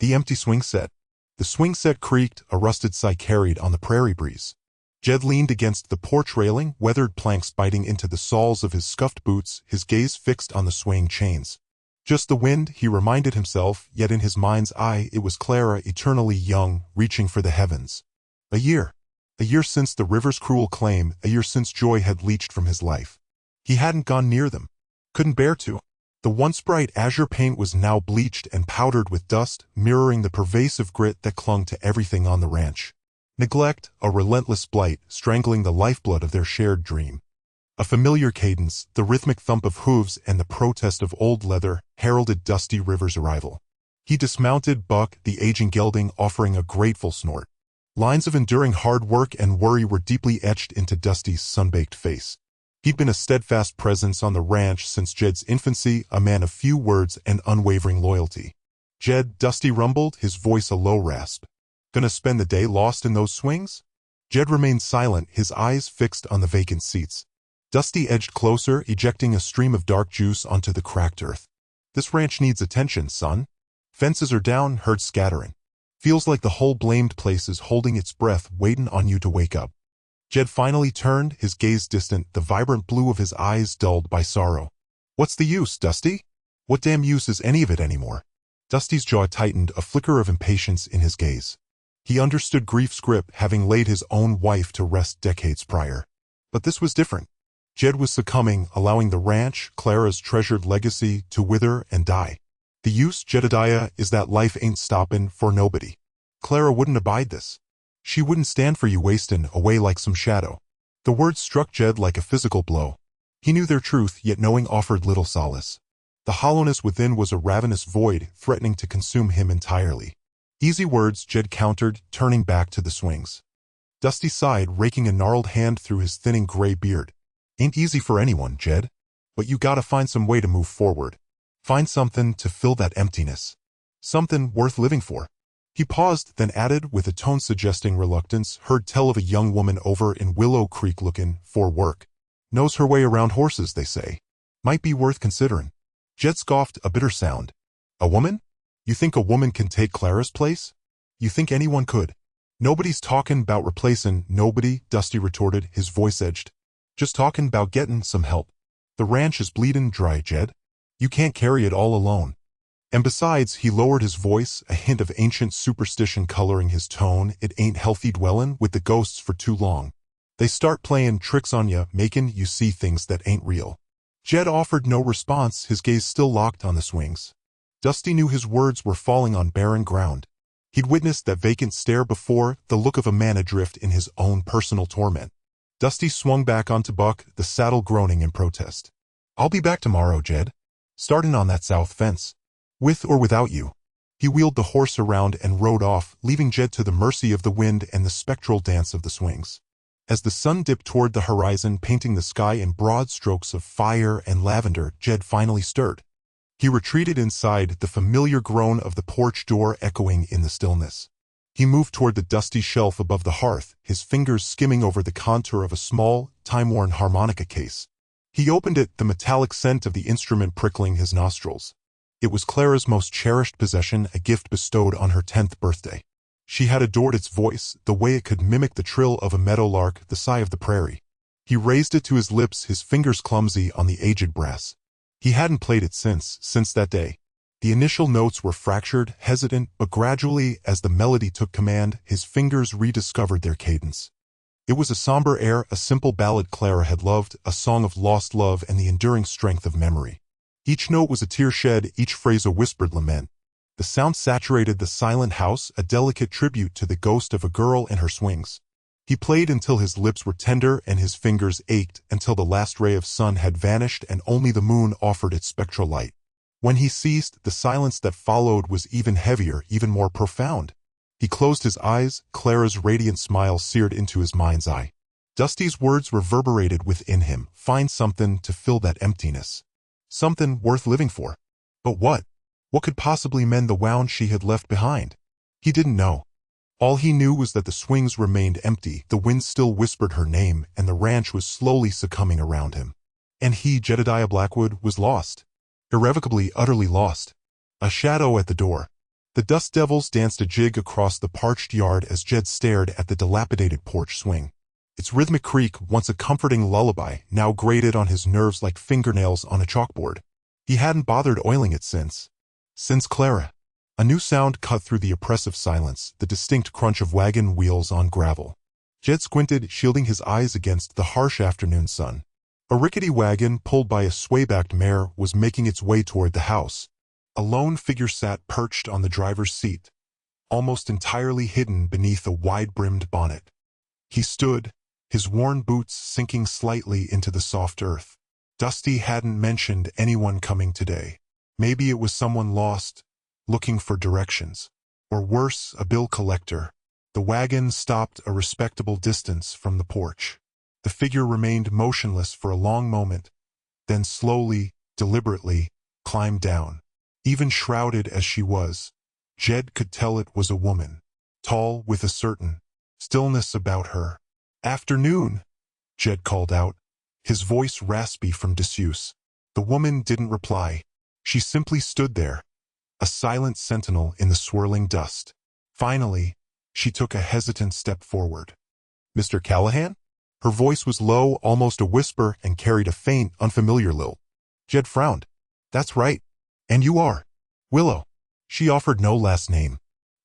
The empty swing set. The swing set creaked, a rusted sigh carried on the prairie breeze. Jed leaned against the porch railing, weathered planks biting into the soles of his scuffed boots, his gaze fixed on the swaying chains. Just the wind, he reminded himself, yet in his mind's eye it was Clara, eternally young, reaching for the heavens. A year. A year since the river's cruel claim, a year since joy had leached from his life. He hadn't gone near them. Couldn't bear to. The once bright azure paint was now bleached and powdered with dust, mirroring the pervasive grit that clung to everything on the ranch. Neglect, a relentless blight, strangling the lifeblood of their shared dream. A familiar cadence, the rhythmic thump of hooves and the protest of old leather, heralded Dusty River's arrival. He dismounted Buck, the aging gelding, offering a grateful snort. Lines of enduring hard work and worry were deeply etched into Dusty's sun-baked face. He'd been a steadfast presence on the ranch since Jed's infancy, a man of few words and unwavering loyalty. Jed, Dusty rumbled, his voice a low rasp. Gonna spend the day lost in those swings? Jed remained silent, his eyes fixed on the vacant seats. Dusty edged closer, ejecting a stream of dark juice onto the cracked earth. This ranch needs attention, son. Fences are down, herds scattering. Feels like the whole blamed place is holding its breath, waiting on you to wake up. Jed finally turned, his gaze distant, the vibrant blue of his eyes dulled by sorrow. What's the use, Dusty? What damn use is any of it anymore? Dusty's jaw tightened, a flicker of impatience in his gaze. He understood grief's grip, having laid his own wife to rest decades prior. But this was different. Jed was succumbing, allowing the ranch, Clara's treasured legacy, to wither and die. The use, Jedediah, is that life ain't stoppin' for nobody. Clara wouldn't abide this. She wouldn't stand for you wastin' away like some shadow. The words struck Jed like a physical blow. He knew their truth, yet knowing offered little solace. The hollowness within was a ravenous void, threatening to consume him entirely. Easy words, Jed countered, turning back to the swings. Dusty sighed, raking a gnarled hand through his thinning gray beard. Ain't easy for anyone, Jed. But you gotta find some way to move forward. Find something to fill that emptiness. Something worth living for. He paused, then added, with a tone suggesting reluctance, heard tell of a young woman over in Willow Creek looking for work. Knows her way around horses, they say. Might be worth considering. Jed scoffed, a bitter sound. A woman? You think a woman can take Clara's place? You think anyone could? Nobody's talking about replacing nobody, Dusty retorted, his voice edged. Just talking about getting some help. The ranch is bleeding dry, Jed. You can't carry it all alone. And besides, he lowered his voice, a hint of ancient superstition coloring his tone, it ain't healthy dwellin' with the ghosts for too long. They start playin' tricks on ya, makin' you see things that ain't real. Jed offered no response, his gaze still locked on the swings. Dusty knew his words were falling on barren ground. He'd witnessed that vacant stare before, the look of a man adrift in his own personal torment. Dusty swung back onto Buck, the saddle groaning in protest. I'll be back tomorrow, Jed. Starting on that south fence. With or without you. He wheeled the horse around and rode off, leaving Jed to the mercy of the wind and the spectral dance of the swings. As the sun dipped toward the horizon, painting the sky in broad strokes of fire and lavender, Jed finally stirred. He retreated inside, the familiar groan of the porch door echoing in the stillness. He moved toward the dusty shelf above the hearth, his fingers skimming over the contour of a small, time-worn harmonica case. He opened it, the metallic scent of the instrument prickling his nostrils. It was Clara's most cherished possession, a gift bestowed on her 10th birthday. She had adored its voice, the way it could mimic the trill of a meadowlark, the sigh of the prairie. He raised it to his lips, his fingers clumsy on the aged brass. He hadn't played it since that day. The initial notes were fractured, hesitant, but gradually, as the melody took command, his fingers rediscovered their cadence. It was a somber air, a simple ballad Clara had loved, a song of lost love and the enduring strength of memory. Each note was a tear shed, each phrase a whispered lament. The sound saturated the silent house, a delicate tribute to the ghost of a girl and her swings. He played until his lips were tender and his fingers ached, until the last ray of sun had vanished and only the moon offered its spectral light. When he ceased, the silence that followed was even heavier, even more profound. He closed his eyes, Clara's radiant smile seared into his mind's eye. Dusty's words reverberated within him, find something to fill that emptiness. Something worth living for. But what? What could possibly mend the wound she had left behind? He didn't know. All he knew was that the swings remained empty, the wind still whispered her name, and the ranch was slowly succumbing around him. And he, Jedediah Blackwood, was lost. Irrevocably, utterly lost. A shadow at the door. The dust devils danced a jig across the parched yard as Jed stared at the dilapidated porch swing. Its rhythmic creak, once a comforting lullaby, now grated on his nerves like fingernails on a chalkboard. He hadn't bothered oiling it since Clara. A new sound cut through the oppressive silence, the distinct crunch of wagon wheels on gravel. Jed squinted, shielding his eyes against the harsh afternoon sun. A rickety wagon, pulled by a sway-backed mare, was making its way toward the house. A lone figure sat perched on the driver's seat, almost entirely hidden beneath a wide-brimmed bonnet. He stood, his worn boots sinking slightly into the soft earth. Dusty hadn't mentioned anyone coming today. Maybe it was someone lost, looking for directions. Or worse, a bill collector. The wagon stopped a respectable distance from the porch. The figure remained motionless for a long moment, then slowly, deliberately, climbed down. Even shrouded as she was, Jed could tell it was a woman, tall with a certain stillness about her. "Afternoon," Jed called out, his voice raspy from disuse. The woman didn't reply. She simply stood there, a silent sentinel in the swirling dust. Finally, she took a hesitant step forward. "Mr. Callahan?" Her voice was low, almost a whisper, and carried a faint, unfamiliar lilt. Jed frowned. "That's right. And you are Willow." She offered no last name.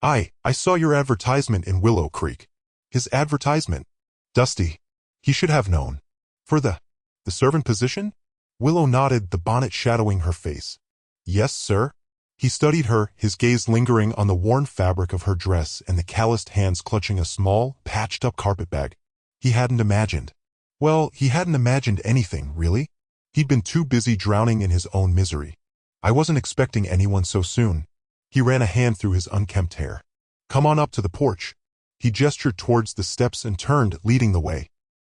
I saw your advertisement in Willow Creek." His advertisement? Dusty. He should have known. "For the servant position?" Willow nodded, the bonnet shadowing her face. "Yes, sir." He studied her, his gaze lingering on the worn fabric of her dress and the calloused hands clutching a small, patched-up carpetbag. He hadn't imagined. Well, he hadn't imagined anything, really. He'd been too busy drowning in his own misery. "I wasn't expecting anyone so soon." He ran a hand through his unkempt hair. "Come on up to the porch." He gestured towards the steps and turned, leading the way.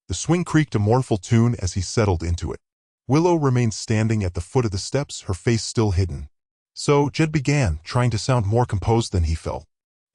The swing creaked a mournful tune as he settled into it. Willow remained standing at the foot of the steps, her face still hidden. "So," Jed began, trying to sound more composed than he felt.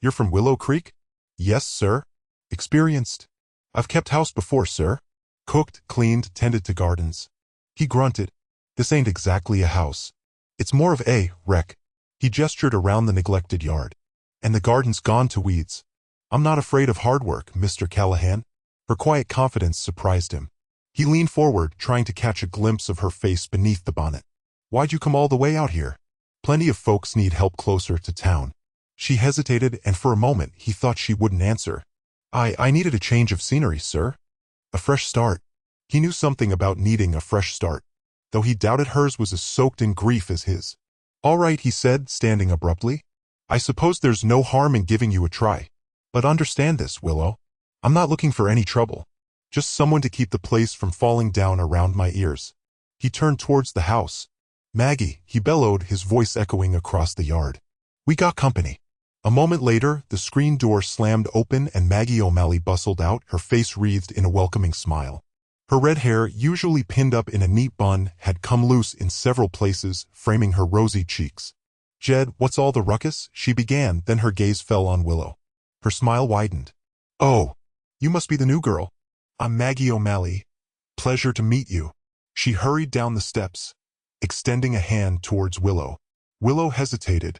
"You're from Willow Creek?" "Yes, sir." "Experienced?" "I've kept house before, sir. Cooked, cleaned, tended to gardens." He grunted. "This ain't exactly a house. It's more of a wreck." He gestured around the neglected yard. "And the garden's gone to weeds." "I'm not afraid of hard work, Mr. Callahan." Her quiet confidence surprised him. He leaned forward, trying to catch a glimpse of her face beneath the bonnet. "Why'd you come all the way out here?" "Plenty of folks need help closer to town." She hesitated, and for a moment he thought she wouldn't answer. I needed a change of scenery, sir. A fresh start." He knew something about needing a fresh start, though he doubted hers was as soaked in grief as his. "All right," he said, standing abruptly. "I suppose there's no harm in giving you a try. But understand this, Willow. I'm not looking for any trouble. Just someone to keep the place from falling down around my ears." He turned towards the house. "Maggie," he bellowed, his voice echoing across the yard. "We got company." A moment later, the screen door slammed open and Maggie O'Malley bustled out, her face wreathed in a welcoming smile. Her red hair, usually pinned up in a neat bun, had come loose in several places, framing her rosy cheeks. "Jed, what's all the ruckus?" she began, then her gaze fell on Willow. Her smile widened. "Oh, you must be the new girl. I'm Maggie O'Malley. Pleasure to meet you." She hurried down the steps, extending a hand towards Willow. Willow hesitated,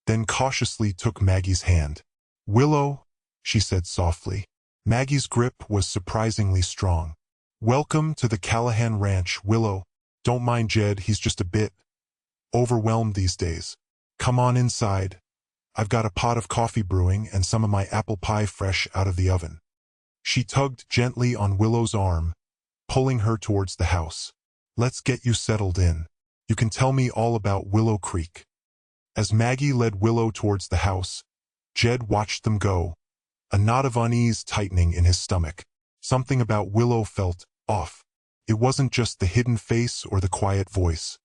then cautiously took Maggie's hand. "Willow," she said softly. Maggie's grip was surprisingly strong. "Welcome to the Callahan Ranch, Willow. Don't mind Jed, he's just a bit overwhelmed these days. Come on inside. I've got a pot of coffee brewing and some of my apple pie fresh out of the oven." She tugged gently on Willow's arm, pulling her towards the house. "Let's get you settled in. You can tell me all about Willow Creek." As Maggie led Willow towards the house, Jed watched them go, a knot of unease tightening in his stomach. Something about Willow felt off. It wasn't just the hidden face or the quiet voice.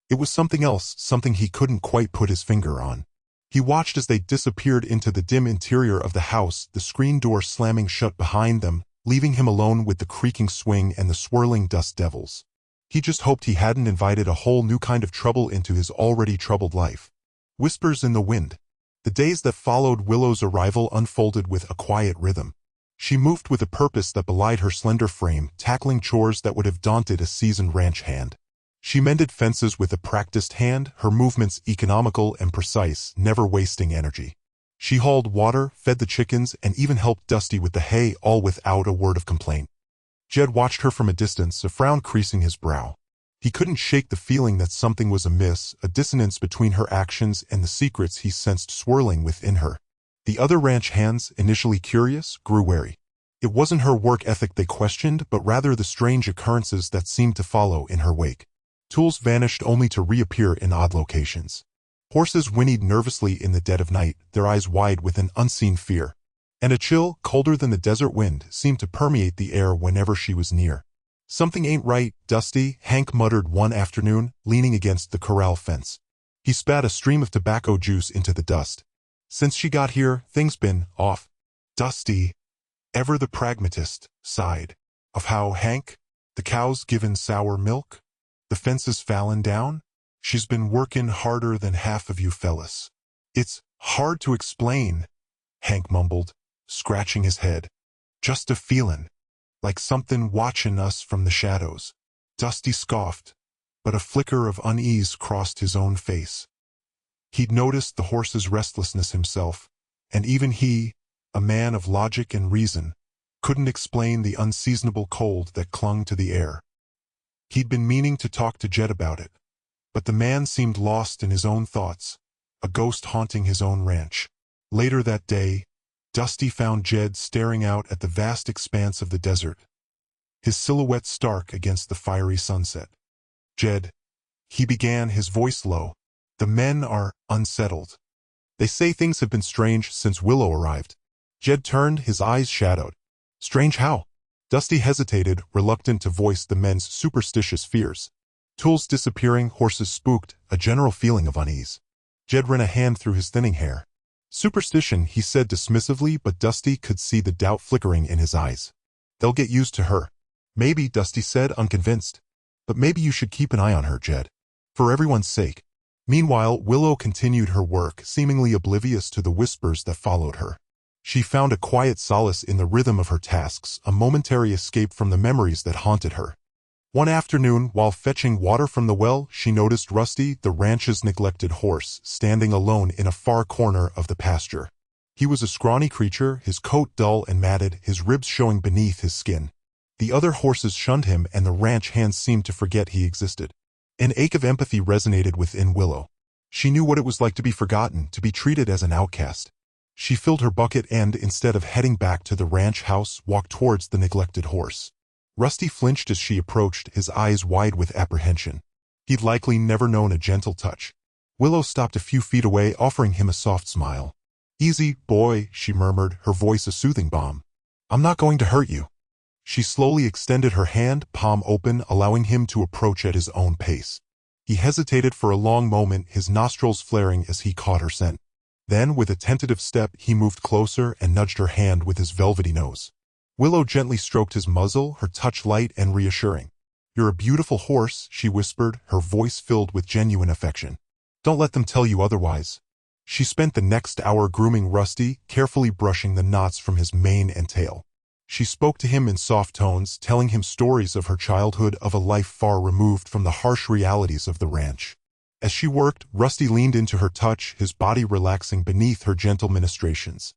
It was something else, something he couldn't quite put his finger on. He watched as they disappeared into the dim interior of the house, the screen door slamming shut behind them, leaving him alone with the creaking swing and the swirling dust devils. He just hoped he hadn't invited a whole new kind of trouble into his already troubled life. Whispers in the wind. The days that followed Willow's arrival unfolded with a quiet rhythm. She moved with a purpose that belied her slender frame, tackling chores that would have daunted a seasoned ranch hand. She mended fences with a practiced hand, her movements economical and precise, never wasting energy. She hauled water, fed the chickens, and even helped Dusty with the hay, all without a word of complaint. Jed watched her from a distance, a frown creasing his brow. He couldn't shake the feeling that something was amiss, a dissonance between her actions and the secrets he sensed swirling within her. The other ranch hands, initially curious, grew wary. It wasn't her work ethic they questioned, but rather the strange occurrences that seemed to follow in her wake. Tools vanished only to reappear in odd locations. Horses whinnied nervously in the dead of night, their eyes wide with an unseen fear. And a chill, colder than the desert wind, seemed to permeate the air whenever she was near. "Something ain't right, Dusty," Hank muttered one afternoon, leaning against the corral fence. He spat a stream of tobacco juice into the dust. "Since she got here, things been off." Dusty, ever the pragmatist, sighed. Of how, Hank? The cows given sour milk? The fences fallen down? She's been workin' harder than half of you fellas. "It's hard to explain," Hank mumbled, scratching his head. "Just a feelin', like something watchin' us from the shadows." Dusty scoffed, but a flicker of unease crossed his own face. He'd noticed the horse's restlessness himself, and even he, a man of logic and reason, couldn't explain the unseasonable cold that clung to the air. He'd been meaning to talk to Jed about it, but the man seemed lost in his own thoughts, a ghost haunting his own ranch. Later that day, Dusty found Jed staring out at the vast expanse of the desert, his silhouette stark against the fiery sunset. "Jed," he began, his voice low, "the men are unsettled. They say things have been strange since Willow arrived." Jed turned, his eyes shadowed. "Strange how?" Dusty hesitated, reluctant to voice the men's superstitious fears. Tools disappearing, horses spooked, a general feeling of unease. Jed ran a hand through his thinning hair. "Superstition," he said dismissively, but Dusty could see the doubt flickering in his eyes. "They'll get used to her." "Maybe," Dusty said, unconvinced. "But maybe you should keep an eye on her, Jed. For everyone's sake." Meanwhile, Willow continued her work, seemingly oblivious to the whispers that followed her. She found a quiet solace in the rhythm of her tasks, a momentary escape from the memories that haunted her. One afternoon, while fetching water from the well, she noticed Rusty, the ranch's neglected horse, standing alone in a far corner of the pasture. He was a scrawny creature, his coat dull and matted, his ribs showing beneath his skin. The other horses shunned him, and the ranch hands seemed to forget he existed. An ache of empathy resonated within Willow. She knew what it was like to be forgotten, to be treated as an outcast. She filled her bucket and, instead of heading back to the ranch house, walked towards the neglected horse. Rusty flinched as she approached, his eyes wide with apprehension. He'd likely never known a gentle touch. Willow stopped a few feet away, offering him a soft smile. "Easy, boy," she murmured, her voice a soothing balm. "I'm not going to hurt you." She slowly extended her hand, palm open, allowing him to approach at his own pace. He hesitated for a long moment, his nostrils flaring as he caught her scent. Then, with a tentative step, he moved closer and nudged her hand with his velvety nose. Willow gently stroked his muzzle, her touch light and reassuring. "You're a beautiful horse," she whispered, her voice filled with genuine affection. "Don't let them tell you otherwise." She spent the next hour grooming Rusty, carefully brushing the knots from his mane and tail. She spoke to him in soft tones, telling him stories of her childhood, of a life far removed from the harsh realities of the ranch. As she worked, Rusty leaned into her touch, his body relaxing beneath her gentle ministrations.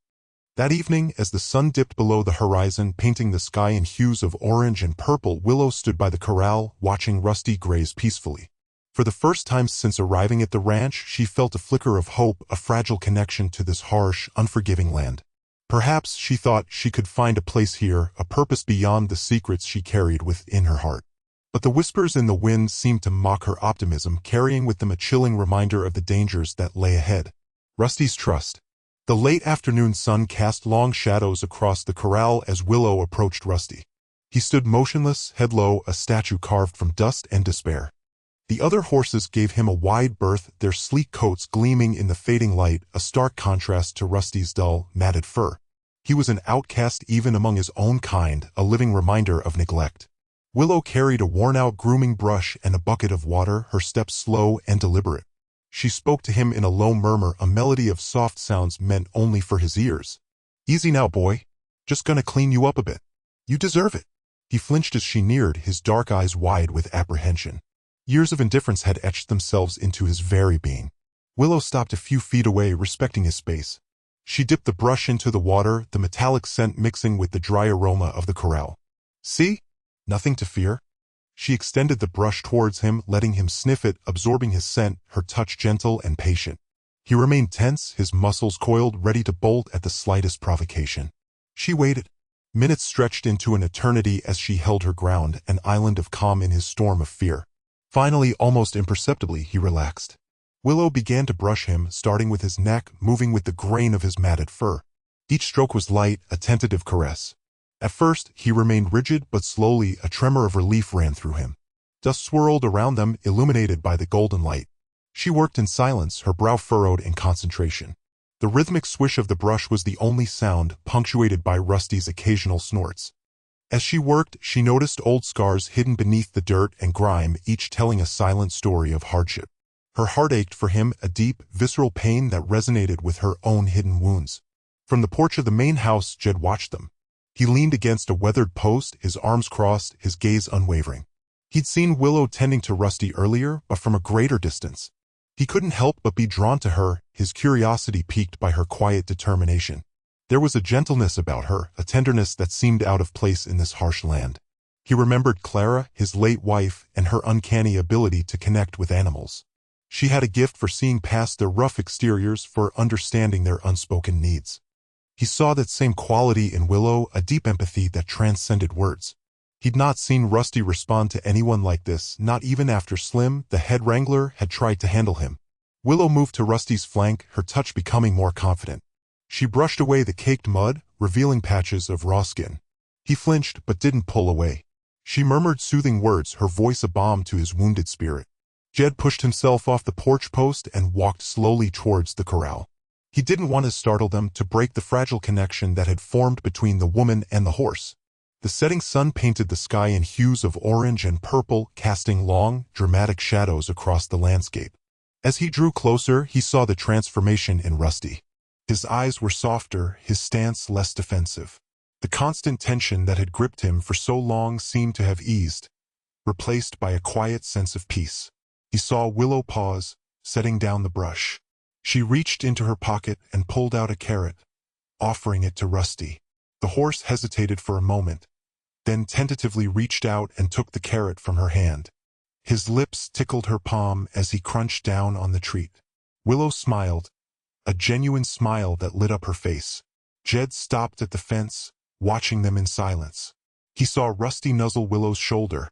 That evening, as the sun dipped below the horizon, painting the sky in hues of orange and purple, Willow stood by the corral, watching Rusty graze peacefully. For the first time since arriving at the ranch, she felt a flicker of hope, a fragile connection to this harsh, unforgiving land. Perhaps, she thought, she could find a place here, a purpose beyond the secrets she carried within her heart. But the whispers in the wind seemed to mock her optimism, carrying with them a chilling reminder of the dangers that lay ahead. Rusty's trust. The late afternoon sun cast long shadows across the corral as Willow approached Rusty. He stood motionless, head low, a statue carved from dust and despair. The other horses gave him a wide berth, their sleek coats gleaming in the fading light, a stark contrast to Rusty's dull, matted fur. He was an outcast even among his own kind, a living reminder of neglect. Willow carried a worn-out grooming brush and a bucket of water, her steps slow and deliberate. She spoke to him in a low murmur, a melody of soft sounds meant only for his ears. "Easy now, boy. Just gonna clean you up a bit. You deserve it." He flinched as she neared, his dark eyes wide with apprehension. Years of indifference had etched themselves into his very being. Willow stopped a few feet away, respecting his space. She dipped the brush into the water, the metallic scent mixing with the dry aroma of the corral. "See? Nothing to fear." She extended the brush towards him, letting him sniff it, absorbing his scent, her touch gentle and patient. He remained tense, his muscles coiled, ready to bolt at the slightest provocation. She waited. Minutes stretched into an eternity as she held her ground, an island of calm in his storm of fear. Finally, almost imperceptibly, he relaxed. Willow began to brush him, starting with his neck, moving with the grain of his matted fur. Each stroke was light, a tentative caress. At first, he remained rigid, but slowly a tremor of relief ran through him. Dust swirled around them, illuminated by the golden light. She worked in silence, her brow furrowed in concentration. The rhythmic swish of the brush was the only sound, punctuated by Rusty's occasional snorts. As she worked, she noticed old scars hidden beneath the dirt and grime, each telling a silent story of hardship. Her heart ached for him, a deep, visceral pain that resonated with her own hidden wounds. From the porch of the main house, Jed watched them. He leaned against a weathered post, his arms crossed, his gaze unwavering. He'd seen Willow tending to Rusty earlier, but from a greater distance. He couldn't help but be drawn to her, his curiosity piqued by her quiet determination. There was a gentleness about her, a tenderness that seemed out of place in this harsh land. He remembered Clara, his late wife, and her uncanny ability to connect with animals. She had a gift for seeing past their rough exteriors, for understanding their unspoken needs. He saw that same quality in Willow, a deep empathy that transcended words. He'd not seen Rusty respond to anyone like this, not even after Slim, the head wrangler, had tried to handle him. Willow moved to Rusty's flank, her touch becoming more confident. She brushed away the caked mud, revealing patches of raw skin. He flinched but didn't pull away. She murmured soothing words, her voice a balm to his wounded spirit. Jed pushed himself off the porch post and walked slowly towards the corral. He didn't want to startle them, to break the fragile connection that had formed between the woman and the horse. The setting sun painted the sky in hues of orange and purple, casting long, dramatic shadows across the landscape. As he drew closer, he saw the transformation in Rusty. His eyes were softer, his stance less defensive. The constant tension that had gripped him for so long seemed to have eased, replaced by a quiet sense of peace. He saw Willow pause, setting down the brush. She reached into her pocket and pulled out a carrot, offering it to Rusty. The horse hesitated for a moment, then tentatively reached out and took the carrot from her hand. His lips tickled her palm as he crunched down on the treat. Willow smiled, a genuine smile that lit up her face. Jed stopped at the fence, watching them in silence. He saw Rusty nuzzle Willow's shoulder,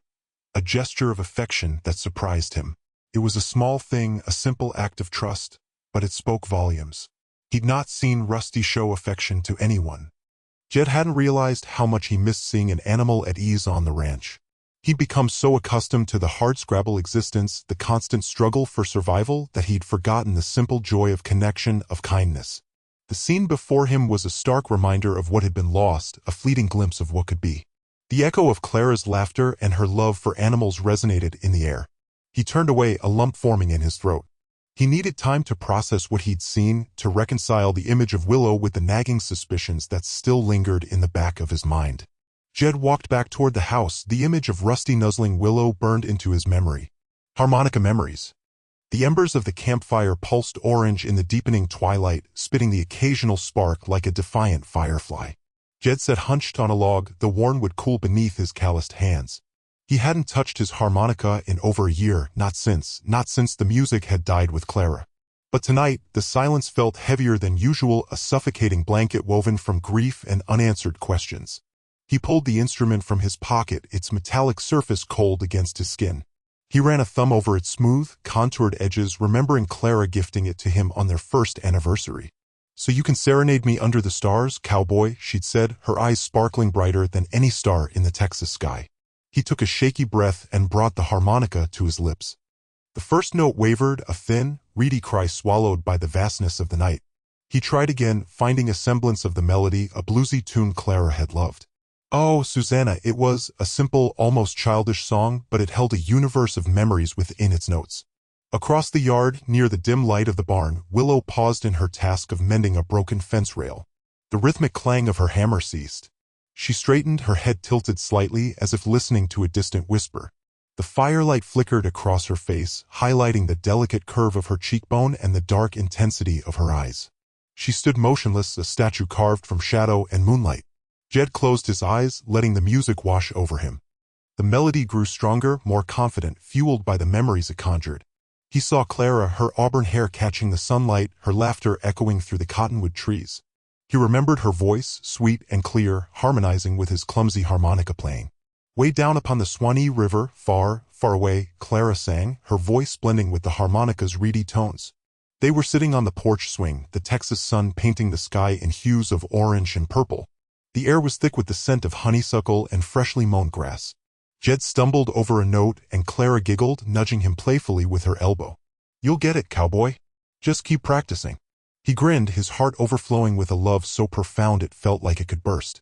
a gesture of affection that surprised him. It was a small thing, a simple act of trust, but it spoke volumes. He'd not seen Rusty show affection to anyone. Jed hadn't realized how much he missed seeing an animal at ease on the ranch. He'd become so accustomed to the hardscrabble existence, the constant struggle for survival, that he'd forgotten the simple joy of connection, of kindness. The scene before him was a stark reminder of what had been lost, a fleeting glimpse of what could be. The echo of Clara's laughter and her love for animals resonated in the air. He turned away, a lump forming in his throat. He needed time to process what he'd seen, to reconcile the image of Willow with the nagging suspicions that still lingered in the back of his mind. Jed walked back toward the house, the image of Rusty nuzzling Willow burned into his memory. Harmonica memories. The embers of the campfire pulsed orange in the deepening twilight, spitting the occasional spark like a defiant firefly. Jed sat hunched on a log, the wormwood cool beneath his calloused hands. He hadn't touched his harmonica in over a year, not since the music had died with Clara. But tonight, the silence felt heavier than usual, a suffocating blanket woven from grief and unanswered questions. He pulled the instrument from his pocket, its metallic surface cold against his skin. He ran a thumb over its smooth, contoured edges, remembering Clara gifting it to him on their first anniversary. "So you can serenade me under the stars, cowboy," she'd said, her eyes sparkling brighter than any star in the Texas sky. He took a shaky breath and brought the harmonica to his lips. The first note wavered, a thin, reedy cry swallowed by the vastness of the night. He tried again, finding a semblance of the melody, a bluesy tune Clara had loved. "Oh, Susanna," it was, a simple, almost childish song, but it held a universe of memories within its notes. Across the yard, near the dim light of the barn, Willow paused in her task of mending a broken fence rail. The rhythmic clang of her hammer ceased. She straightened, her head tilted slightly as if listening to a distant whisper. The firelight flickered across her face, highlighting the delicate curve of her cheekbone and the dark intensity of her eyes. She stood motionless, a statue carved from shadow and moonlight. Jed closed his eyes, letting the music wash over him. The melody grew stronger, more confident, fueled by the memories it conjured. He saw Clara, her auburn hair catching the sunlight, her laughter echoing through the cottonwood trees. He remembered her voice, sweet and clear, harmonizing with his clumsy harmonica playing. Way down upon the Swanee River, far, far away, Clara sang, her voice blending with the harmonica's reedy tones. They were sitting on the porch swing, the Texas sun painting the sky in hues of orange and purple. The air was thick with the scent of honeysuckle and freshly mown grass. Jed stumbled over a note and Clara giggled, nudging him playfully with her elbow. "You'll get it, cowboy. Just keep practicing." He grinned, his heart overflowing with a love so profound it felt like it could burst.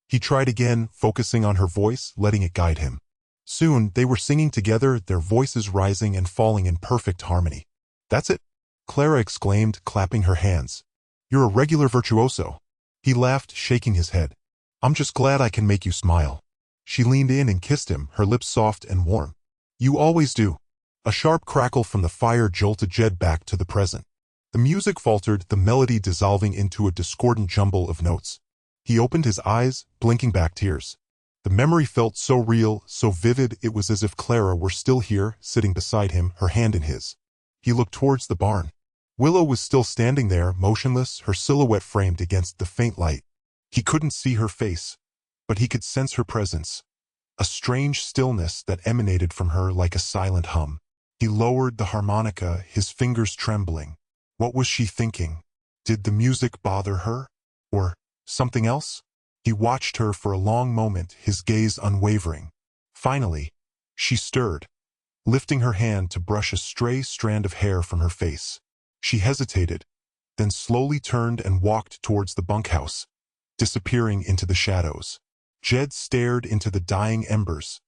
He tried again, focusing on her voice, letting it guide him. Soon, they were singing together, their voices rising and falling in perfect harmony. "That's it," Clara exclaimed, clapping her hands. "You're a regular virtuoso." He laughed, shaking his head. "I'm just glad I can make you smile." She leaned in and kissed him, her lips soft and warm. "You always do." A sharp crackle from the fire jolted Jed back to the present. The music faltered, the melody dissolving into a discordant jumble of notes. He opened his eyes, blinking back tears. The memory felt so real, so vivid, it was as if Clara were still here, sitting beside him, her hand in his. He looked towards the barn. Willow was still standing there, motionless, her silhouette framed against the faint light. He couldn't see her face, but he could sense her presence. A strange stillness that emanated from her like a silent hum. He lowered the harmonica, his fingers trembling. What was she thinking? Did the music bother her? Or something else? He watched her for a long moment, his gaze unwavering. Finally, she stirred, lifting her hand to brush a stray strand of hair from her face. She hesitated, then slowly turned and walked towards the bunkhouse, disappearing into the shadows. Jed stared into the dying embers,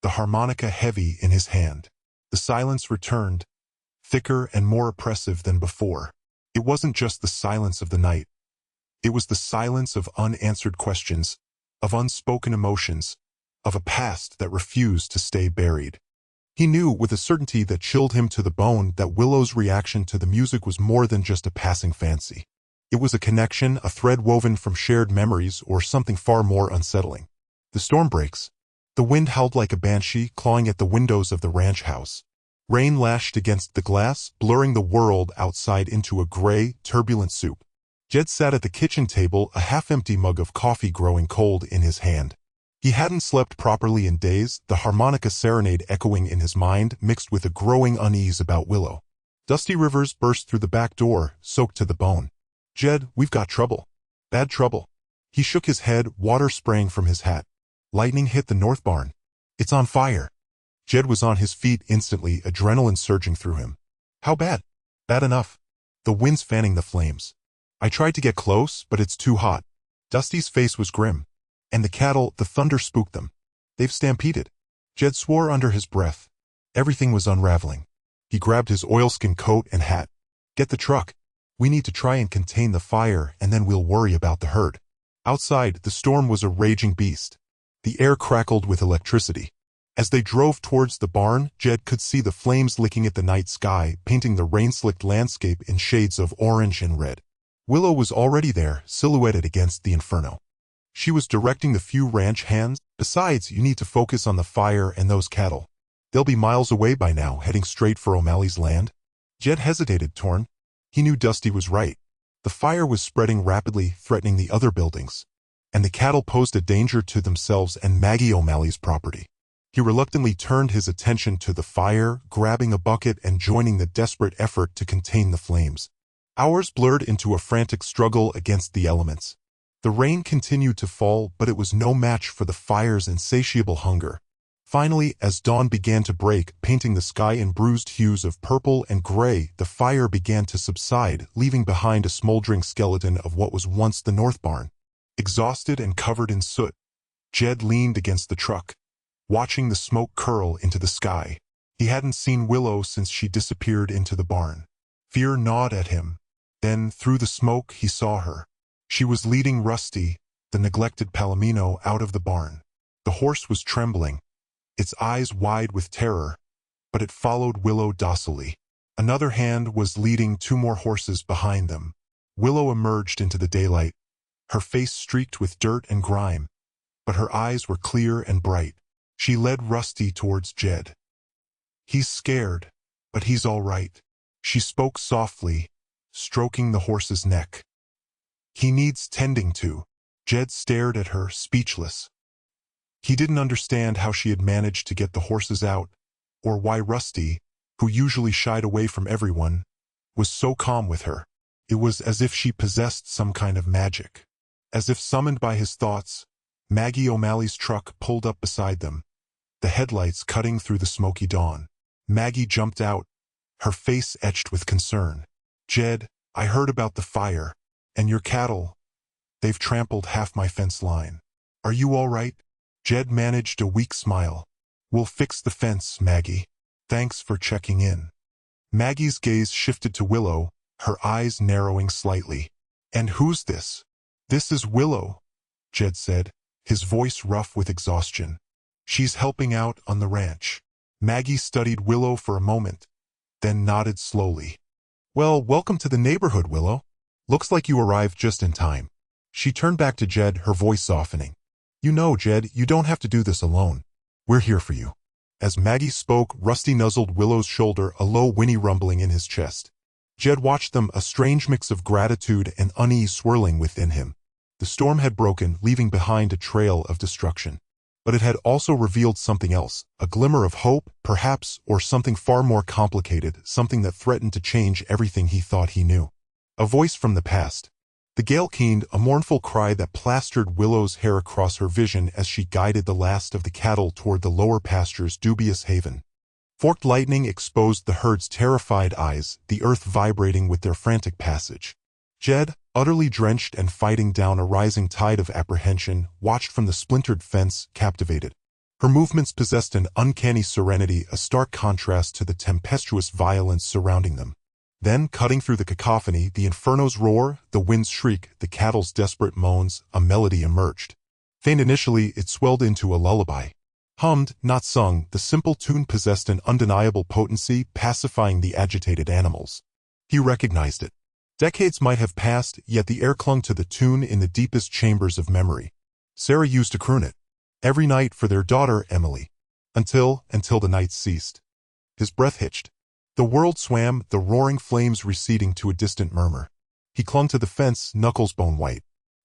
the harmonica heavy in his hand. The silence returned, thicker and more oppressive than before. It wasn't just the silence of the night. It was the silence of unanswered questions, of unspoken emotions, of a past that refused to stay buried. He knew with a certainty that chilled him to the bone that Willow's reaction to the music was more than just a passing fancy. It was a connection, a thread woven from shared memories, or something far more unsettling. The storm breaks. The wind howled like a banshee, clawing at the windows of the ranch house. Rain lashed against the glass, blurring the world outside into a gray, turbulent soup. Jed sat at the kitchen table, a half-empty mug of coffee growing cold in his hand. He hadn't slept properly in days, the harmonica serenade echoing in his mind, mixed with a growing unease about Willow. Dusty Rivers burst through the back door, soaked to the bone. "Jed, we've got trouble. Bad trouble." He shook his head, water spraying from his hat. "Lightning hit the north barn. It's on fire." Jed was on his feet instantly, adrenaline surging through him. "How bad?" "Bad enough. The wind's fanning the flames. I tried to get close, but it's too hot." Dusty's face was grim. "And the cattle, the thunder spooked them. They've stampeded." Jed swore under his breath. Everything was unraveling. He grabbed his oilskin coat and hat. "Get the truck. We need to try and contain the fire, and then we'll worry about the herd." Outside, the storm was a raging beast. The air crackled with electricity. As they drove towards the barn, Jed could see the flames licking at the night sky, painting the rain-slicked landscape in shades of orange and red. Willow was already there, silhouetted against the inferno. She was directing the few ranch hands. "Besides, you need to focus on the fire and those cattle. They'll be miles away by now, heading straight for O'Malley's land." Jed hesitated, torn. He knew Dusty was right. The fire was spreading rapidly, threatening the other buildings. And the cattle posed a danger to themselves and Maggie O'Malley's property. He reluctantly turned his attention to the fire, grabbing a bucket and joining the desperate effort to contain the flames. Hours blurred into a frantic struggle against the elements. The rain continued to fall, but it was no match for the fire's insatiable hunger. Finally, as dawn began to break, painting the sky in bruised hues of purple and gray, the fire began to subside, leaving behind a smoldering skeleton of what was once the north barn. Exhausted and covered in soot, Jed leaned against the truck, watching the smoke curl into the sky. He hadn't seen Willow since she disappeared into the barn. Fear gnawed at him. Then, through the smoke, he saw her. She was leading Rusty, the neglected Palomino, out of the barn. The horse was trembling, its eyes wide with terror, but it followed Willow docilely. Another hand was leading 2 more horses behind them. Willow emerged into the daylight, her face streaked with dirt and grime, but her eyes were clear and bright. She led Rusty towards Jed. "He's scared, but he's all right," she spoke softly, stroking the horse's neck. "He needs tending to." Jed stared at her, speechless. He didn't understand how she had managed to get the horses out, or why Rusty, who usually shied away from everyone, was so calm with her. It was as if she possessed some kind of magic. As if summoned by his thoughts, Maggie O'Malley's truck pulled up beside them, the headlights cutting through the smoky dawn. Maggie jumped out, her face etched with concern. "Jed, I heard about the fire, and your cattle. They've trampled half my fence line. Are you all right?" Jed managed a weak smile. "We'll fix the fence, Maggie. Thanks for checking in." Maggie's gaze shifted to Willow, her eyes narrowing slightly. "And who's this?" "This is Willow," Jed said, his voice rough with exhaustion. "She's helping out on the ranch." Maggie studied Willow for a moment, then nodded slowly. "Well, welcome to the neighborhood, Willow. Looks like you arrived just in time." She turned back to Jed, her voice softening. "You know, Jed, you don't have to do this alone. We're here for you." As Maggie spoke, Rusty nuzzled Willow's shoulder, a low whinny rumbling in his chest. Jed watched them, a strange mix of gratitude and unease swirling within him. The storm had broken, leaving behind a trail of destruction. But it had also revealed something else, a glimmer of hope, perhaps, or something far more complicated, something that threatened to change everything he thought he knew. A voice from the past. The gale keened, a mournful cry that plastered Willow's hair across her vision as she guided the last of the cattle toward the lower pasture's dubious haven. Forked lightning exposed the herd's terrified eyes, the earth vibrating with their frantic passage. Jed, utterly drenched and fighting down a rising tide of apprehension, watched from the splintered fence, captivated. Her movements possessed an uncanny serenity, a stark contrast to the tempestuous violence surrounding them. Then, cutting through the cacophony, the inferno's roar, the wind's shriek, the cattle's desperate moans, a melody emerged. Faint initially, it swelled into a lullaby. Hummed, not sung, the simple tune possessed an undeniable potency, pacifying the agitated animals. He recognized it. Decades might have passed, yet the air clung to the tune in the deepest chambers of memory. Sarah used to croon it every night for their daughter, Emily. Until the night ceased. His breath hitched. The world swam, the roaring flames receding to a distant murmur. He clung to the fence, knuckles bone white.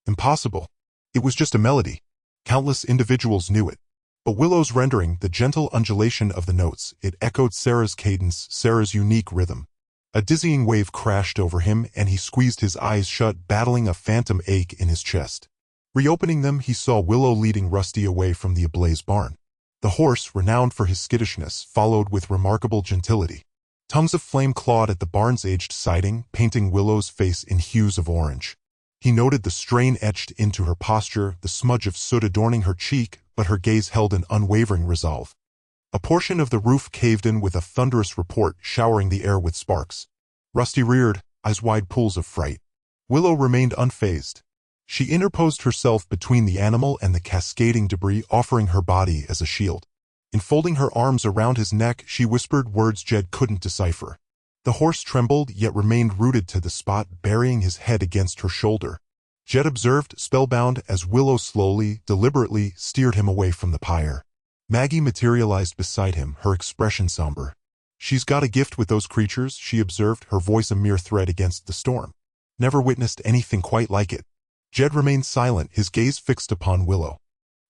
Impossible. It was just a melody. Countless individuals knew it. But Willow's rendering, the gentle undulation of the notes, it echoed Sarah's cadence, Sarah's unique rhythm. A dizzying wave crashed over him, and he squeezed his eyes shut, battling a phantom ache in his chest. Reopening them, he saw Willow leading Rusty away from the ablaze barn. The horse, renowned for his skittishness, followed with remarkable gentility. Tongues of flame clawed at the barn's aged siding, painting Willow's face in hues of orange. He noted the strain etched into her posture, the smudge of soot adorning her cheek, but her gaze held an unwavering resolve. A portion of the roof caved in with a thunderous report, showering the air with sparks. Rusty reared, eyes wide pools of fright. Willow remained unfazed. She interposed herself between the animal and the cascading debris, offering her body as a shield. Enfolding her arms around his neck, she whispered words Jed couldn't decipher. The horse trembled, yet remained rooted to the spot, burying his head against her shoulder. Jed observed, spellbound, as Willow slowly, deliberately, steered him away from the pyre. Maggie materialized beside him, her expression somber. "She's got a gift with those creatures," she observed, her voice a mere thread against the storm. "Never witnessed anything quite like it." Jed remained silent, his gaze fixed upon Willow.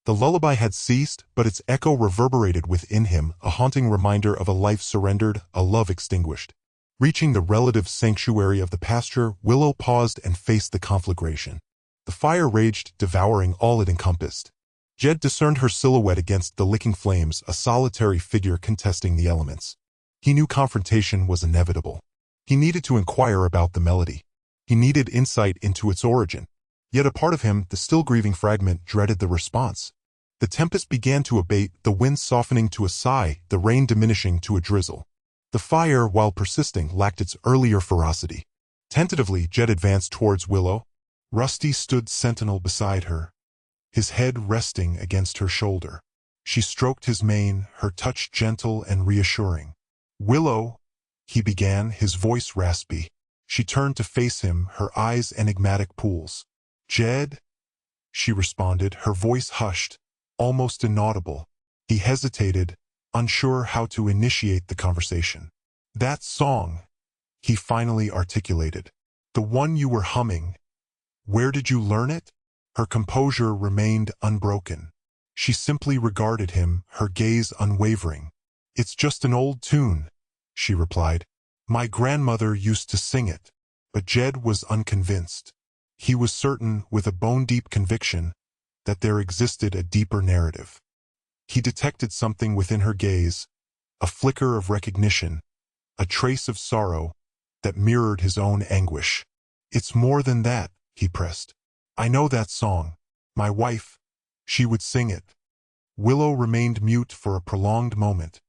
The lullaby had ceased, but its echo reverberated within him, a haunting reminder of a life surrendered, a love extinguished. Reaching the relative sanctuary of the pasture, Willow paused and faced the conflagration. The fire raged, devouring all it encompassed. Jed discerned her silhouette against the licking flames, a solitary figure contesting the elements. He knew confrontation was inevitable. He needed to inquire about the melody. He needed insight into its origin. Yet a part of him, the still grieving fragment, dreaded the response. The tempest began to abate, the wind softening to a sigh, the rain diminishing to a drizzle. The fire, while persisting, lacked its earlier ferocity. Tentatively, Jed advanced towards Willow. Rusty stood sentinel beside her, his head resting against her shoulder. She stroked his mane, her touch gentle and reassuring. "Willow," he began, his voice raspy. She turned to face him, her eyes enigmatic pools. "Jed?" she responded, her voice hushed, almost inaudible. He hesitated, unsure how to initiate the conversation. "That song," he finally articulated. "The one you were humming. Where did you learn it?" Her composure remained unbroken. She simply regarded him, her gaze unwavering. "It's just an old tune," she replied. "My grandmother used to sing it." But Jed was unconvinced. He was certain, with a bone-deep conviction, that there existed a deeper narrative. He detected something within her gaze, a flicker of recognition, a trace of sorrow that mirrored his own anguish. "It's more than that," he pressed. "I know that song. My wife, she would sing it." Willow remained mute for a prolonged moment,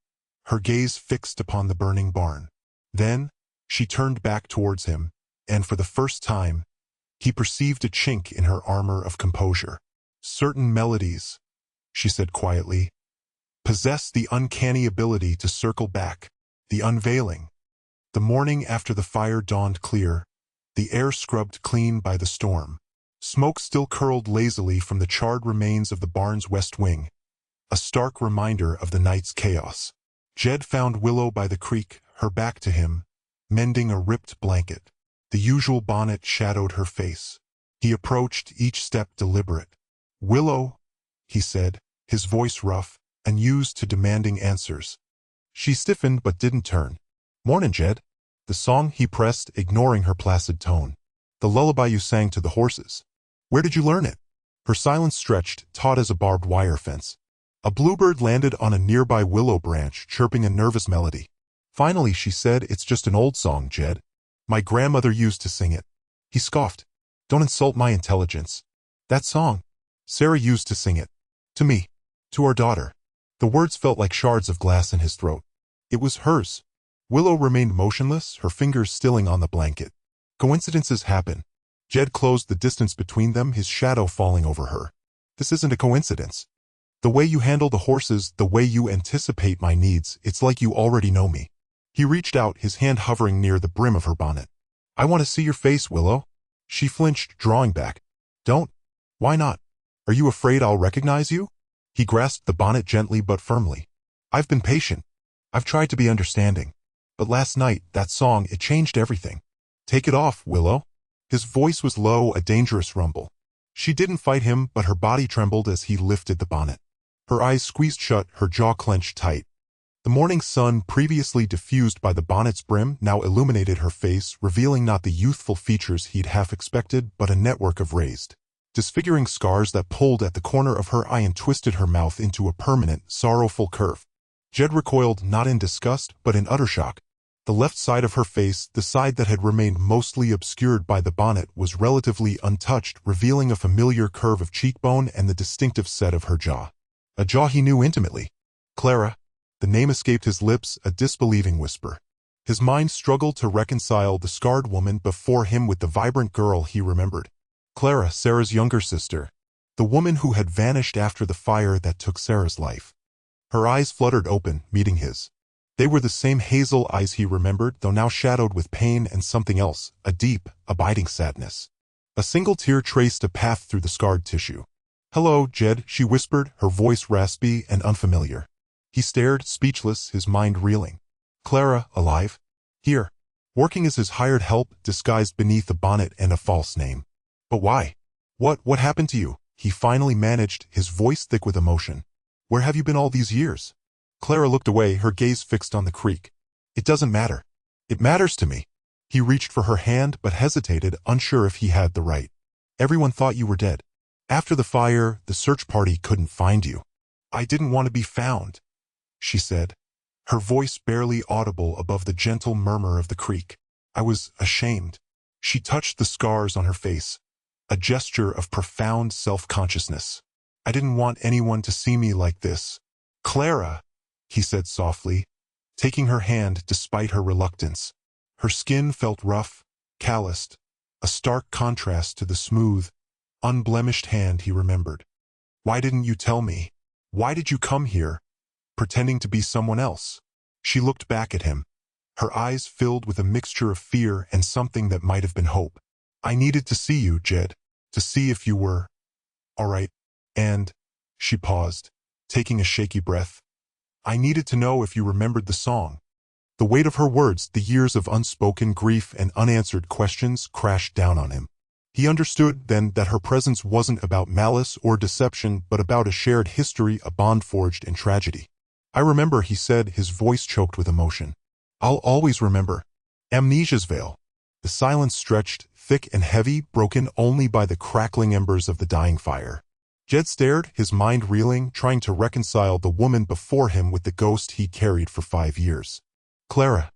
her gaze fixed upon the burning barn. Then, she turned back towards him, and for the first time, he perceived a chink in her armor of composure. "Certain melodies," she said quietly, "possess the uncanny ability to circle back." The unveiling. The morning after the fire dawned clear, the air scrubbed clean by the storm. Smoke still curled lazily from the charred remains of the barn's west wing, a stark reminder of the night's chaos. Jed found Willow by the creek, her back to him, mending a ripped blanket. The usual bonnet shadowed her face. He approached, each step deliberate. "Willow," he said, his voice rough, unused to demanding answers. She stiffened but didn't turn. "Mornin', Jed." The song he pressed, ignoring her placid tone. "The lullaby you sang to the horses. Where did you learn it?" Her silence stretched, taut as a barbed wire fence. A bluebird landed on a nearby willow branch, chirping a nervous melody. "Finally," she said, "it's just an old song, Jed. My grandmother used to sing it." He scoffed. "Don't insult my intelligence. That song, Sarah used to sing it. To me. To our daughter." The words felt like shards of glass in his throat. It was hers. Willow remained motionless, her fingers stilling on the blanket. "Coincidences happen." Jed closed the distance between them, his shadow falling over her. "This isn't a coincidence. The way you handle the horses, the way you anticipate my needs, it's like you already know me." He reached out, his hand hovering near the brim of her bonnet. "I want to see your face, Willow." She flinched, drawing back. "Don't." "Why not? Are you afraid I'll recognize you?" He grasped the bonnet gently but firmly. "I've been patient. I've tried to be understanding. But last night, that song, it changed everything." "Take it off, Willow." His voice was low, a dangerous rumble. She didn't fight him, but her body trembled as he lifted the bonnet. Her eyes squeezed shut, her jaw clenched tight. The morning sun, previously diffused by the bonnet's brim, now illuminated her face, revealing not the youthful features he'd half expected, but a network of raised, disfiguring scars that pulled at the corner of her eye and twisted her mouth into a permanent, sorrowful curve. Jed recoiled, not in disgust, but in utter shock. The left side of her face, the side that had remained mostly obscured by the bonnet, was relatively untouched, revealing a familiar curve of cheekbone and the distinctive set of her jaw. A jaw he knew intimately. "Clara." The name escaped his lips, a disbelieving whisper. His mind struggled to reconcile the scarred woman before him with the vibrant girl he remembered. Clara, Sarah's younger sister. The woman who had vanished after the fire that took Sarah's life. Her eyes fluttered open, meeting his. They were the same hazel eyes he remembered, though now shadowed with pain and something else, a deep, abiding sadness. A single tear traced a path through the scarred tissue. "Hello, Jed," she whispered, her voice raspy and unfamiliar. He stared, speechless, his mind reeling. Clara, alive? Here. Working as his hired help, disguised beneath a bonnet and a false name. But why? What happened to you? He finally managed, his voice thick with emotion. "Where have you been all these years?" Clara looked away, her gaze fixed on the creek. "It doesn't matter." "It matters to me." He reached for her hand but hesitated, unsure if he had the right. "Everyone thought you were dead. After the fire, the search party couldn't find you." "I didn't want to be found," she said, her voice barely audible above the gentle murmur of the creek. "I was ashamed." She touched the scars on her face, a gesture of profound self-consciousness. "I didn't want anyone to see me like this." "Clara," he said softly, taking her hand despite her reluctance. Her skin felt rough, calloused, a stark contrast to the smooth, unblemished hand he remembered. "Why didn't you tell me?" Why did you come here, pretending to be someone else? She looked back at him, her eyes filled with a mixture of fear and something that might have been hope. I needed to see you, Jed, to see if you were all right. And she paused, taking a shaky breath. I needed to know if you remembered the song. The weight of her words, the years of unspoken grief and unanswered questions crashed down on him. He understood then that her presence wasn't about malice or deception, but about a shared history, a bond forged in tragedy. I remember, he said, his voice choked with emotion. I'll always remember. Amnesia's veil. The silence stretched, thick and heavy, broken only by the crackling embers of the dying fire. Jed stared, his mind reeling, trying to reconcile the woman before him with the ghost he'd carried for 5 years. Clara.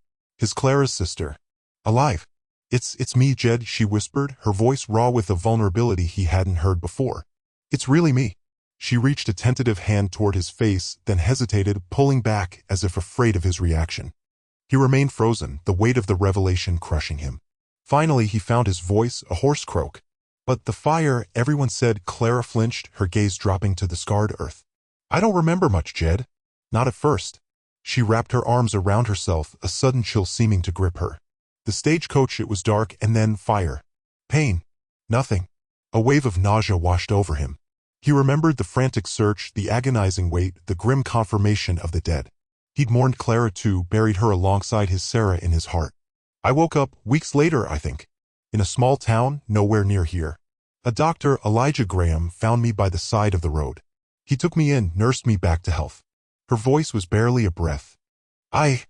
Clara's sister. Alive. It's me, Jed, she whispered, her voice raw with a vulnerability he hadn't heard before. It's really me. She reached a tentative hand toward his face, then hesitated, pulling back as if afraid of his reaction. He remained frozen, the weight of the revelation crushing him. Finally, he found his voice, a hoarse croak. But the fire, everyone said. Clara flinched, her gaze dropping to the scarred earth. I don't remember much, Jed. Not at first. She wrapped her arms around herself, a sudden chill seeming to grip her. The stagecoach, it was dark, and then fire. Pain. Nothing. A wave of nausea washed over him. He remembered the frantic search, the agonizing wait, the grim confirmation of the dead. He'd mourned Clara too, buried her alongside his Sarah in his heart. I woke up, weeks later, I think. In a small town, nowhere near here. A doctor, Elijah Graham, found me by the side of the road. He took me in, nursed me back to health. Her voice was barely a breath. I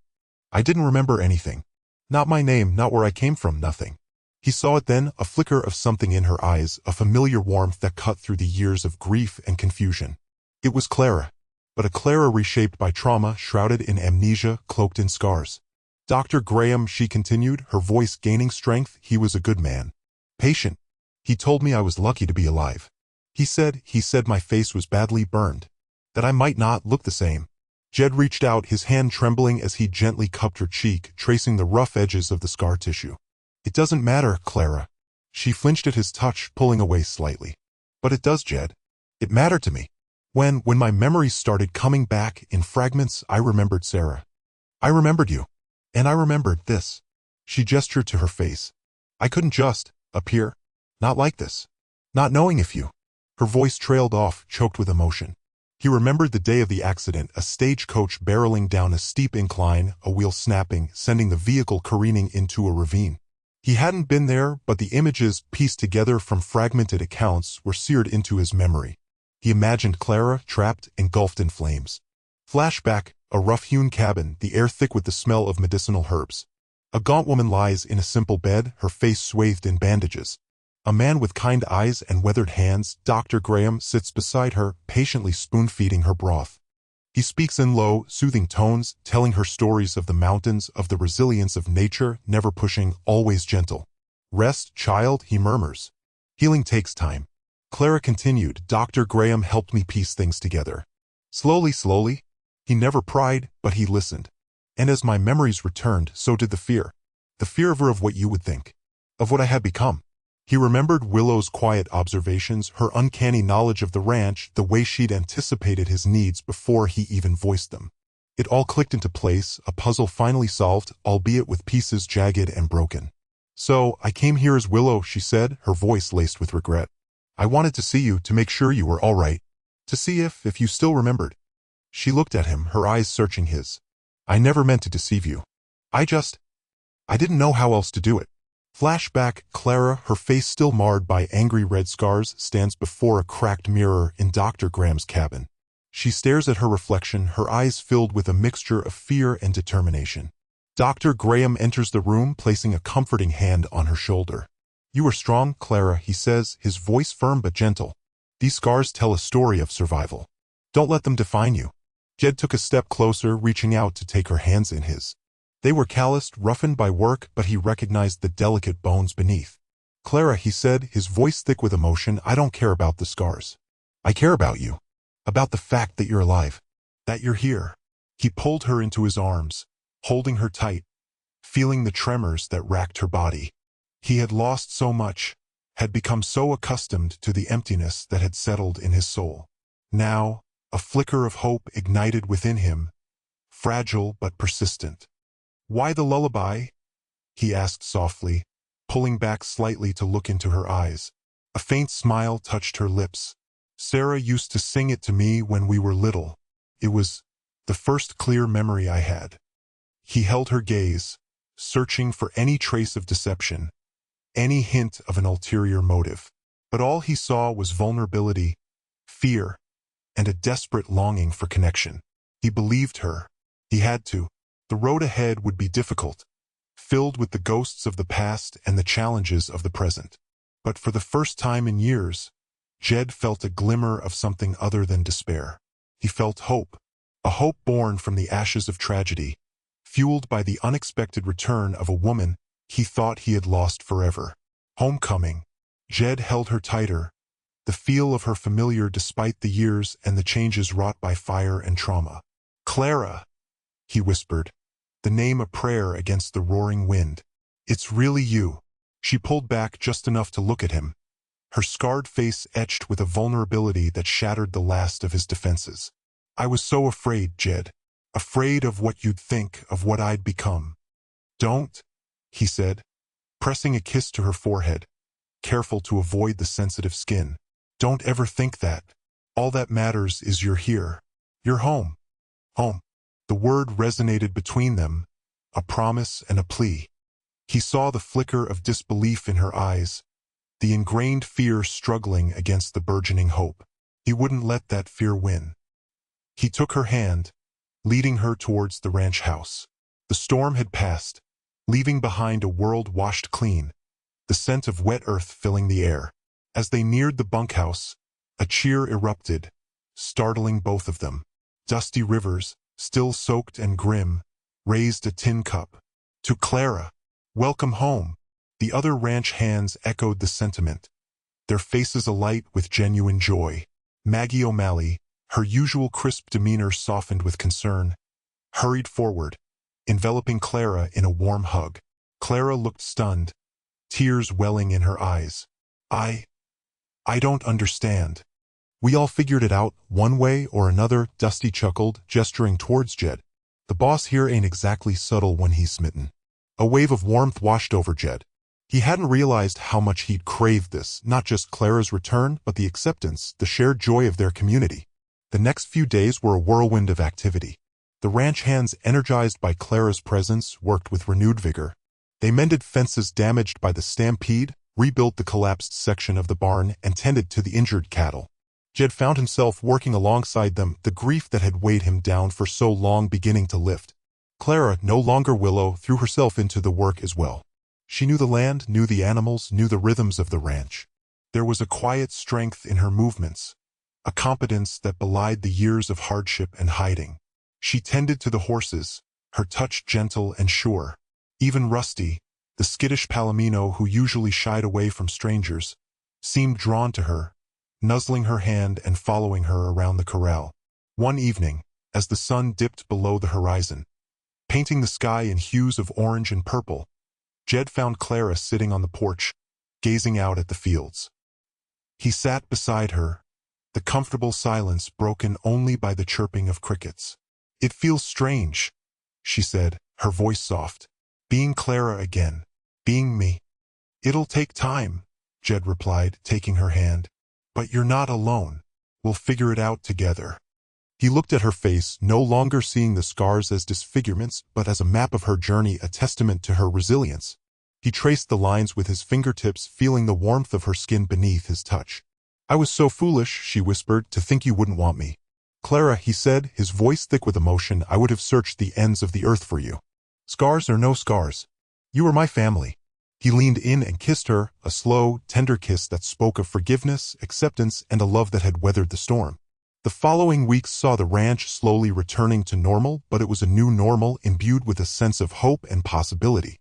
didn't remember anything. Not my name, not where I came from, nothing. He saw it then, a flicker of something in her eyes, a familiar warmth that cut through the years of grief and confusion. It was Clara. But a Clara reshaped by trauma, shrouded in amnesia, cloaked in scars. Dr. Graham, she continued, her voice gaining strength, he was a good man. Patient. He told me I was lucky to be alive. He said my face was badly burned. That I might not look the same. Jed reached out, his hand trembling as he gently cupped her cheek, tracing the rough edges of the scar tissue. It doesn't matter, Clara. She flinched at his touch, pulling away slightly. But it does, Jed. It mattered to me. When my memories started coming back in fragments, I remembered Sarah. I remembered you. And I remembered this. She gestured to her face. I couldn't just appear. Not like this. Not knowing if you. Her voice trailed off, choked with emotion. He remembered the day of the accident, a stagecoach barreling down a steep incline, a wheel snapping, sending the vehicle careening into a ravine. He hadn't been there, but the images, pieced together from fragmented accounts, were seared into his memory. He imagined Clara, trapped, engulfed in flames. Flashback, a rough-hewn cabin, the air thick with the smell of medicinal herbs. A gaunt woman lies in a simple bed, her face swathed in bandages. A man with kind eyes and weathered hands, Dr. Graham, sits beside her, patiently spoon-feeding her broth. He speaks in low, soothing tones, telling her stories of the mountains, of the resilience of nature, never pushing, always gentle. Rest, child, he murmurs. Healing takes time. Clara continued, Dr. Graham helped me piece things together. Slowly. He never pried, but he listened. And as my memories returned, so did the fear. The fear of her, of what you would think. Of what I had become. He remembered Willow's quiet observations, her uncanny knowledge of the ranch, the way she'd anticipated his needs before he even voiced them. It all clicked into place, a puzzle finally solved, albeit with pieces jagged and broken. So, I came here as Willow, she said, her voice laced with regret. I wanted to see you, to make sure you were all right. To see if you still remembered. She looked at him, her eyes searching his. I never meant to deceive you. I didn't know how else to do it. Flashback, Clara, her face still marred by angry red scars, stands before a cracked mirror in Dr. Graham's cabin. She stares at her reflection, her eyes filled with a mixture of fear and determination. Dr. Graham enters the room, placing a comforting hand on her shoulder. You are strong, Clara, he says, his voice firm but gentle. These scars tell a story of survival. Don't let them define you. Jed took a step closer, reaching out to take her hands in his. They were calloused, roughened by work, but he recognized the delicate bones beneath. Clara, he said, his voice thick with emotion, I don't care about the scars. I care about you. About the fact that you're alive. That you're here. He pulled her into his arms, holding her tight, feeling the tremors that racked her body. He had lost so much, had become so accustomed to the emptiness that had settled in his soul. Now, A flicker of hope ignited within him, fragile but persistent. "Why the lullaby?" he asked softly, pulling back slightly to look into her eyes. A faint smile touched her lips. "Sarah used to sing it to me when we were little. It was the first clear memory I had." He held her gaze, searching for any trace of deception, any hint of an ulterior motive. But all he saw was vulnerability, fear, and a desperate longing for connection. He believed her. He had to. The road ahead would be difficult, filled with the ghosts of the past and the challenges of the present. But for the first time in years, Jed felt a glimmer of something other than despair. He felt hope, a hope born from the ashes of tragedy, fueled by the unexpected return of a woman he thought he had lost forever. Homecoming. Jed held her tighter, the feel of her familiar despite the years and the changes wrought by fire and trauma. "Clara," he whispered, the name a prayer against the roaring wind. "It's really you." She pulled back just enough to look at him, her scarred face etched with a vulnerability that shattered the last of his defenses. "I was so afraid, Jed. Afraid of what you'd think, of what I'd become." "Don't," he said, pressing a kiss to her forehead, careful to avoid the sensitive skin. "Don't ever think that. All that matters is you're here. You're home." Home. The word resonated between them, a promise and a plea. He saw the flicker of disbelief in her eyes, the ingrained fear struggling against the burgeoning hope. He wouldn't let that fear win. He took her hand, leading her towards the ranch house. The storm had passed, leaving behind a world washed clean, the scent of wet earth filling the air. As they neared the bunkhouse, a cheer erupted, startling both of them. Dusty Rivers, still soaked and grim, raised a tin cup. "To Clara. Welcome home." The other ranch hands echoed the sentiment, their faces alight with genuine joy. Maggie O'Malley, her usual crisp demeanor softened with concern, hurried forward, enveloping Clara in a warm hug. Clara looked stunned, tears welling in her eyes. I don't understand." "We all figured it out, one way or another," Dusty chuckled, gesturing towards Jed. "The boss here ain't exactly subtle when he's smitten." A wave of warmth washed over Jed. He hadn't realized how much he'd craved this, not just Clara's return, but the acceptance, the shared joy of their community. The next few days were a whirlwind of activity. The ranch hands, energized by Clara's presence, worked with renewed vigor. They mended fences damaged by the stampede, rebuilt the collapsed section of the barn, and tended to the injured cattle. Jed found himself working alongside them, the grief that had weighed him down for so long beginning to lift. Clara, no longer Willow, threw herself into the work as well. She knew the land, knew the animals, knew the rhythms of the ranch. There was a quiet strength in her movements, a competence that belied the years of hardship and hiding. She tended to the horses, her touch gentle and sure. Even Rusty, the skittish palomino who usually shied away from strangers, seemed drawn to her, nuzzling her hand and following her around the corral. One evening, as the sun dipped below the horizon, painting the sky in hues of orange and purple, Jed found Clara sitting on the porch, gazing out at the fields. He sat beside her, the comfortable silence broken only by the chirping of crickets. "It feels strange," she said, her voice soft. "Being Clara again. Being me." "It'll take time," Jed replied, taking her hand. "But you're not alone. We'll figure it out together." He looked at her face, no longer seeing the scars as disfigurements, but as a map of her journey, a testament to her resilience. He traced the lines with his fingertips, feeling the warmth of her skin beneath his touch. "I was so foolish," she whispered, "to think you wouldn't want me." "Clara," he said, his voice thick with emotion, "I would have searched the ends of the earth for you. Scars or no scars. You are my family." He leaned in and kissed her, a slow, tender kiss that spoke of forgiveness, acceptance, and a love that had weathered the storm. The following weeks saw the ranch slowly returning to normal, but it was a new normal imbued with a sense of hope and possibility.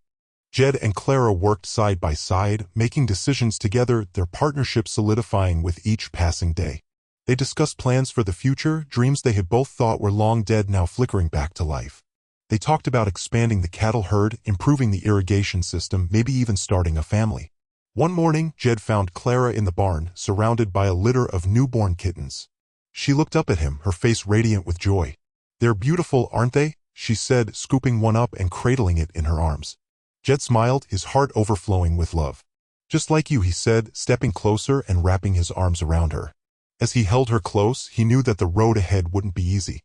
Jed and Clara worked side by side, making decisions together, their partnership solidifying with each passing day. They discussed plans for the future, dreams they had both thought were long dead now flickering back to life. They talked about expanding the cattle herd, improving the irrigation system, maybe even starting a family. One morning, Jed found Clara in the barn, surrounded by a litter of newborn kittens. She looked up at him, her face radiant with joy. "They're beautiful, aren't they?" she said, scooping one up and cradling it in her arms. Jed smiled, his heart overflowing with love. "Just like you," he said, stepping closer and wrapping his arms around her. As he held her close, he knew that the road ahead wouldn't be easy.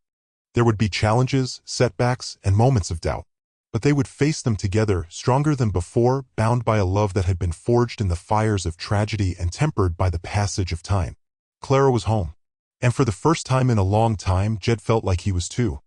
There would be challenges, setbacks, and moments of doubt. But they would face them together, stronger than before, bound by a love that had been forged in the fires of tragedy and tempered by the passage of time. Clara was home. And for the first time in a long time, Jed felt like he was too.